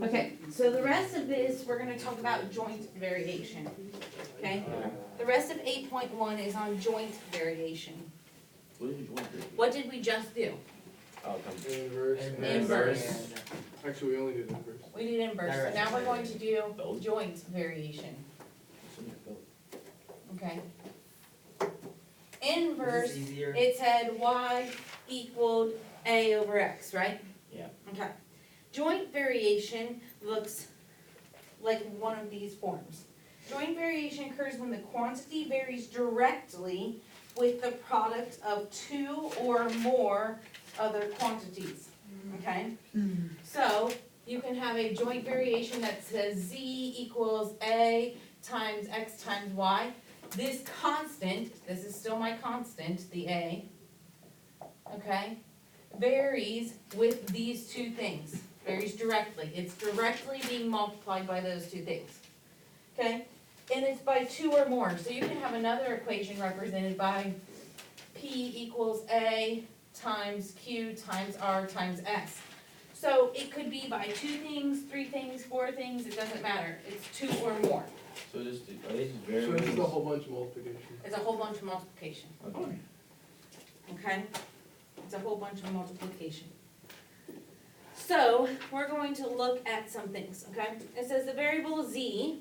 Okay, so the rest of this, we're gonna talk about joint variation, okay? The rest of 8.1 is on joint variation. What did you want to do? What did we just do? Oh, come. Inverse. Inverse. Actually, we only did inverse. We did inverse, so now we're going to do joint variation, okay? Inverse, Easier. it said y equaled a over x, right? Yeah. Okay. Joint variation looks like one of these forms. Joint variation occurs when the quantity varies directly with the product of two or more other quantities, okay? So, you can have a joint variation that says z equals a times x times y. This constant, this is still my constant, the a, okay, varies with these two things, varies directly. It's directly being multiplied by those two things, okay? And it's by two or more, so you can have another equation represented by p equals a times q times r times s. So it could be by two things, three things, four things, it doesn't matter, it's two or more. So this, are these So it's variables? just a whole bunch of multiplication. It's a whole bunch of multiplication, Okay. okay? It's a whole bunch of multiplication. So, we're going to look at some things, okay? It says the variable z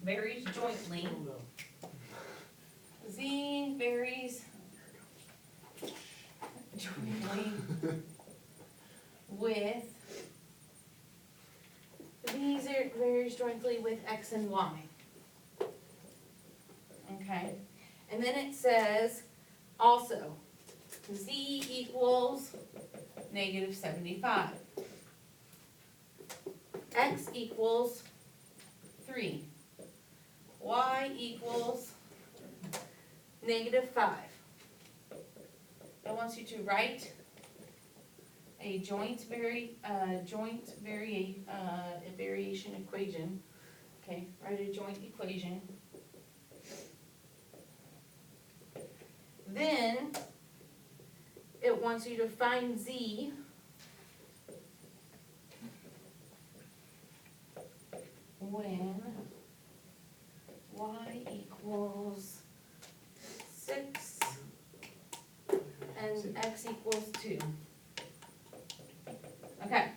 varies jointly. Z varies jointly with, varies jointly with x and y. Okay, and then it says also, z equals negative 75. X equals 3. Y equals negative 5. It wants you to write a variation equation. Okay, write a joint equation. Then it wants you to find z when y equals 6 and x equals 2. Okay,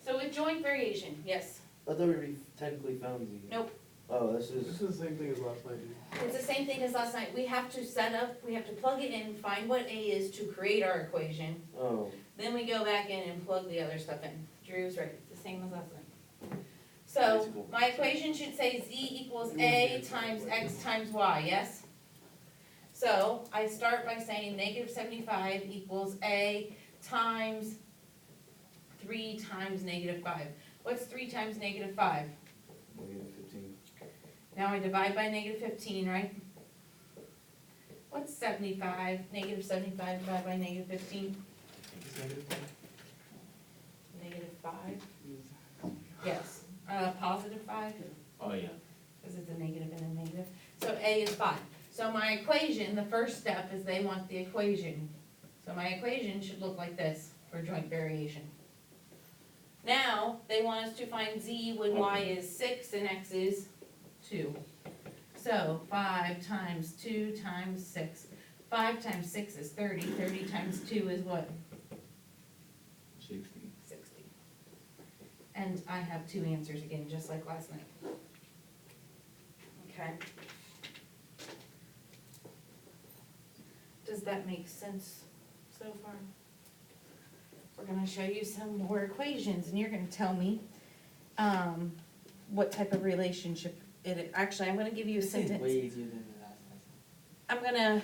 so with joint variation, yes, I thought we technically found Z. Nope. Oh, this This is, is the same thing as last night, dude. it's the same thing as last night. We have to set up, we have to plug it in, find what a is to create our equation. oh, Then we go back in and plug the other stuff in. Drew's right, it's the same as last night. So, my equation should say z equals a times x times y, yes? So, I start by saying negative 75 equals a times 3 times negative 5. What's 3 times negative 5? negative 15. Now I divide by negative 15, right? What's 75? Negative 75 divided by negative 15? Negative 5? Yes. Positive 5? Oh, yeah. Because it's a negative and a negative. So a is 5. So my equation, the first step is they want the equation. So my equation should look like this for joint variation. Now, they want us to find z when y is 6 and x is 2. So 5 times 2 times 6. 5 times 6 is 30. 30 times 2 is what? 60. 60. And I have two answers again, just like last night. Okay. Does that make sense so far? We're gonna show you some more equations, and you're gonna tell me, what type of relationship it is. Actually, I'm gonna give you a This is sentence. way easier than the last lesson.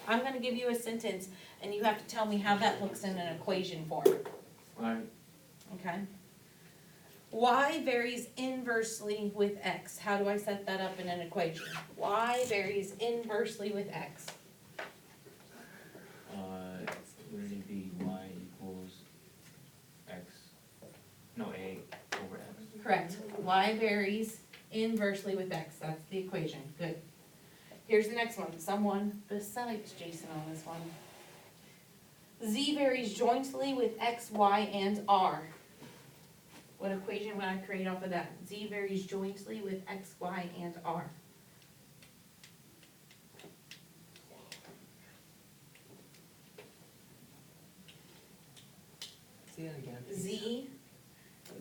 I'm gonna give you a sentence, and you have to tell me how that looks in an equation form, Alright. okay? Y varies inversely with x. How do I set that up in an equation? Y varies inversely with x. Would it be y equals x, no, a over x? Correct. Y varies inversely with x. That's the equation. Good. Here's the next one. Someone besides Jason on this one. Z varies jointly with x, y, and r. What equation would I create off of that? Z varies jointly with X, Y, and R. Say that again, please. Z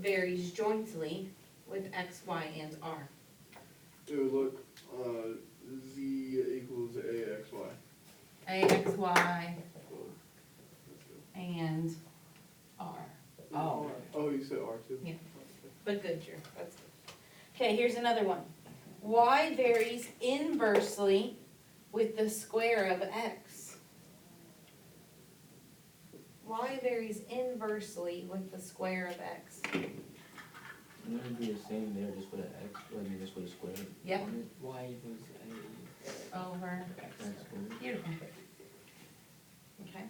varies jointly with X, Y, and R. It would look, Z equals AXY. A, X, Y, So, that's good. and R. Oh. Oh, you said R too? Yeah. But good, Drew, that's good. Okay, here's another one. Y varies inversely with the square of X. Y varies inversely with the square of X. Wouldn't it be the same there, just with an X, or you just with a square Yep. on it? Y equals Over. X squared. Beautiful. Okay.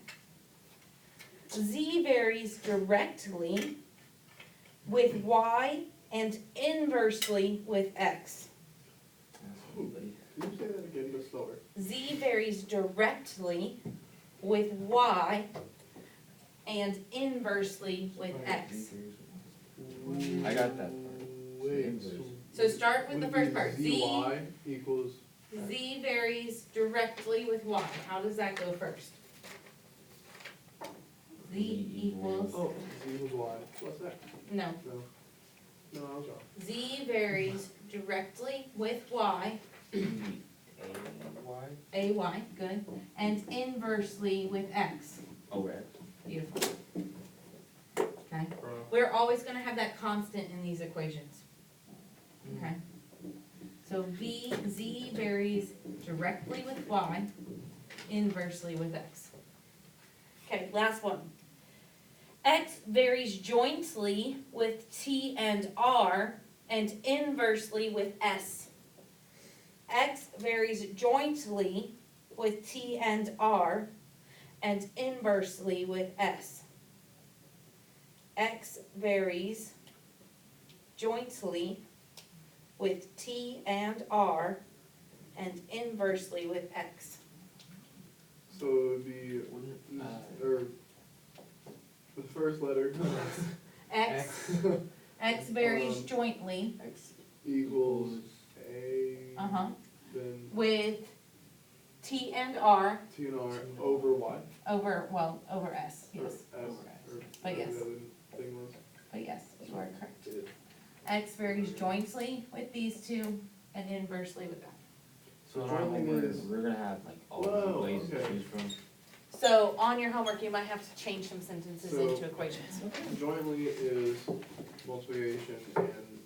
Z varies directly with Y and inversely with X. Absolutely. Can you say that again, but slower? Z varies directly with Y and inversely with X. I got that part. Wait, So start with would the it first be part. ZY equals, Z varies directly with Y. How does that go first? Z equals, oh, Z equals Y. What's that? no. No. No, I was wrong. Z varies directly with Y, A, Y, AY, good, and inversely with X. over X. Beautiful. Okay, we're always gonna have that constant in these equations. Okay? So Z varies directly with Y, inversely with X. Okay, last one. X varies jointly with T and R and inversely with S. X varies jointly with T and R and inversely with S. X varies jointly with T and R and inversely with X. So it would be, or, the first letter, X, X varies jointly, X equals A, uh-huh, then with T and R T and R over Y. over, well, over S, Or yes, S, or But whatever yes. the other thing was. but yes, you are correct. Yeah. X varies jointly with these two and inversely with that. So in our Joining homework, is- we're gonna have like all Whoa, these ways to okay. choose from. So on your homework, you might have to change some sentences So- into equations. Jointly is multiplication and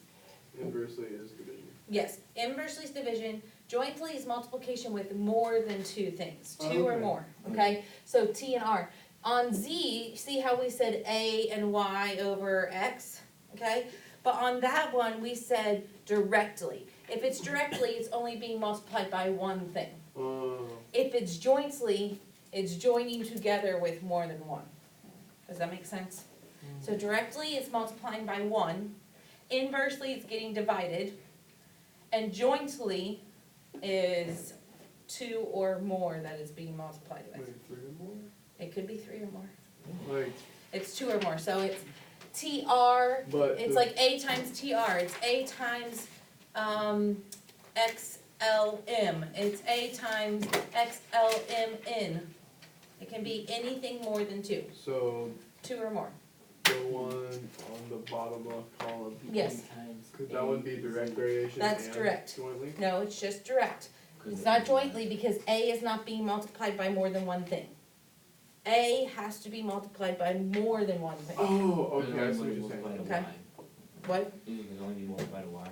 inversely is division. Yes, inversely is division, jointly is multiplication with more than two things, two or Okay. more, okay? So T and R. On Z, see how we said A and Y over X, okay? But on that one, we said directly. If it's directly, it's only being multiplied by one thing. If it's jointly, it's joining together with more than one. Does that make sense? So directly, it's multiplying by one. Inversely, it's getting divided. And jointly is two or more that is being multiplied Wait, with. 3 or more? It could be three or more. Like, It's two or more, so it's TR, but. it's like A times TR, it's A times, XLM, it's A times XLMN. It can be anything more than two, So two or more. the one on the bottom left column, Yes. times could that would be direct variation That's and direct. jointly? No, it's just direct. 'Cause It's it- not jointly because A is not being multiplied by more than one thing. A has to be multiplied by more than one thing. Oh, Because okay, I it see what only you're saying. multiplied to Okay. Y. What? It can only be multiplied to Y.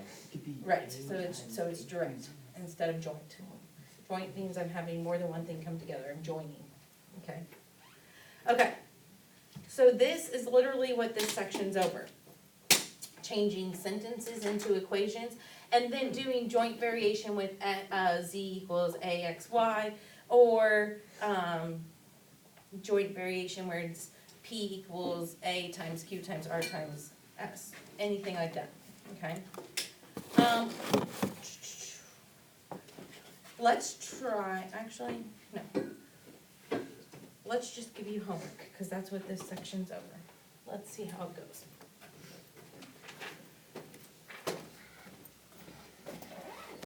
Right, so it's direct instead of joint. Joint means I'm having more than one thing come together, I'm joining, okay? Okay, so this is literally what this section's over. Changing sentences into equations, and then doing joint variation with Z equals AXY, or, joint variation where it's P equals A times Q times R times S, anything like that, okay? Let's try, actually, no. Let's just give you homework, because that's what this section's over. Let's see how it goes.